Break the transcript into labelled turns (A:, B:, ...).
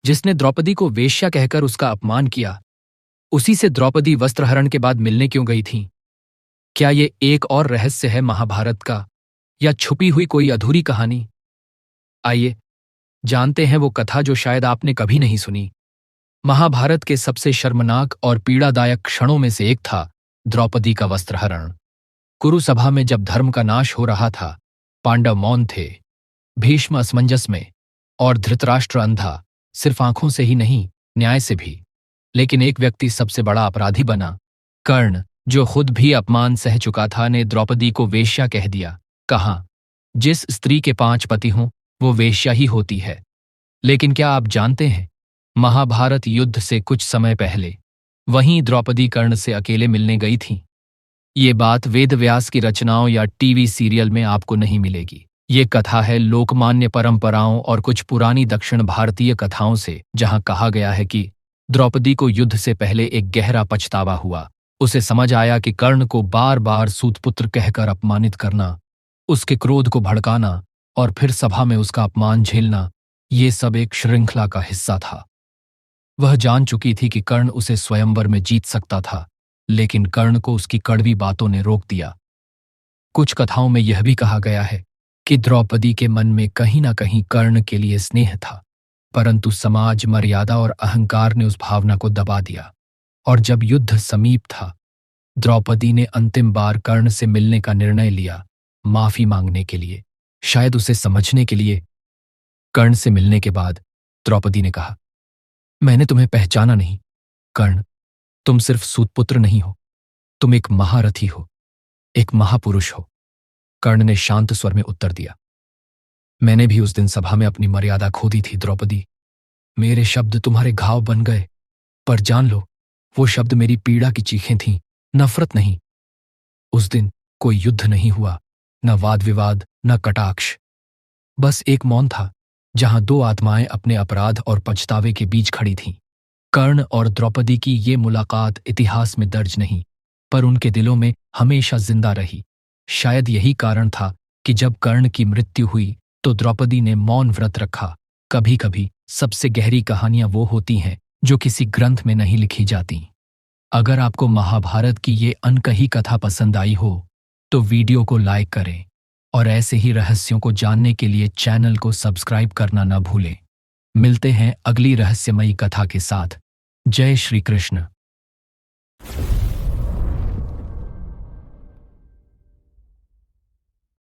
A: जिसने द्रौपदी को वेश्या कहकर उसका अपमान किया, उसी से द्रौपदी वस्त्रहरण के बाद मिलने क्यों गई थी? क्या ये एक और रहस्य है महाभारत का, या छुपी हुई कोई अधूरी कहानी? आइए जानते हैं वो कथा जो शायद आपने कभी नहीं सुनी। महाभारत के सबसे शर्मनाक और पीड़ादायक क्षणों में से एक था द्रौपदी का वस्त्रहरण। कुरुसभा में जब धर्म का नाश हो रहा था, पांडव मौन थे, भीष्म असमंजस में, और धृतराष्ट्र अंधा, सिर्फ आंखों से ही नहीं, न्याय से भी। लेकिन एक व्यक्ति सबसे बड़ा अपराधी बना। कर्ण, जो खुद भी अपमान सह चुका था, ने द्रौपदी को वेश्या कह दिया। कहा, जिस स्त्री के 5 पति हों वो वेश्या ही होती है। लेकिन क्या आप जानते हैं, महाभारत युद्ध से कुछ समय पहले वहीं द्रौपदी कर्ण से अकेले मिलने गई थी। ये बात वेदव्यास की रचनाओं या टीवी सीरियल में आपको नहीं मिलेगी। ये कथा है लोकमान्य परंपराओं और कुछ पुरानी दक्षिण भारतीय कथाओं से, जहां कहा गया है कि द्रौपदी को युद्ध से पहले एक गहरा पछतावा हुआ। उसे समझ आया कि कर्ण को बार बार सूतपुत्र कहकर अपमानित करना, उसके क्रोध को भड़काना और फिर सभा में उसका अपमान झेलना, ये सब एक श्रृंखला का हिस्सा था। वह जान चुकी थी कि कर्ण उसे स्वयंवर में जीत सकता था, लेकिन कर्ण को उसकी कड़वी बातों ने रोक दिया। कुछ कथाओं में यह भी कहा गया है कि द्रौपदी के मन में कहीं ना कहीं कर्ण के लिए स्नेह था, परंतु समाज, मर्यादा और अहंकार ने उस भावना को दबा दिया। और जब युद्ध समीप था, द्रौपदी ने अंतिम बार कर्ण से मिलने का निर्णय लिया, माफी मांगने के लिए, शायद उसे समझने के लिए। कर्ण से मिलने के बाद द्रौपदी ने कहा, मैंने तुम्हें पहचाना नहीं कर्ण, तुम सिर्फ सूतपुत्र नहीं हो, तुम एक महारथी हो, एक महापुरुष हो। कर्ण ने शांत स्वर में उत्तर दिया, मैंने भी उस दिन सभा में अपनी मर्यादा खो दी थी द्रौपदी। मेरे शब्द तुम्हारे घाव बन गए, पर जान लो, वो शब्द मेरी पीड़ा की चीखें थीं, नफरत नहीं। उस दिन कोई युद्ध नहीं हुआ, न वाद विवाद, न कटाक्ष, बस एक मौन था, जहां 2 आत्माएं अपने अपराध और पछतावे के बीच खड़ी थीं। कर्ण और द्रौपदी की ये मुलाकात इतिहास में दर्ज नहीं, पर उनके दिलों में हमेशा जिंदा रही। शायद यही कारण था कि जब कर्ण की मृत्यु हुई तो द्रौपदी ने मौन व्रत रखा। कभी कभी सबसे गहरी कहानियां वो होती हैं जो किसी ग्रंथ में नहीं लिखी जाती। अगर आपको महाभारत की ये अनकही कथा पसंद आई हो तो वीडियो को लाइक करें और ऐसे ही रहस्यों को जानने के लिए चैनल को सब्सक्राइब करना न भूलें। मिलते हैं अगली रहस्यमयी कथा के साथ। जय श्री कृष्ण।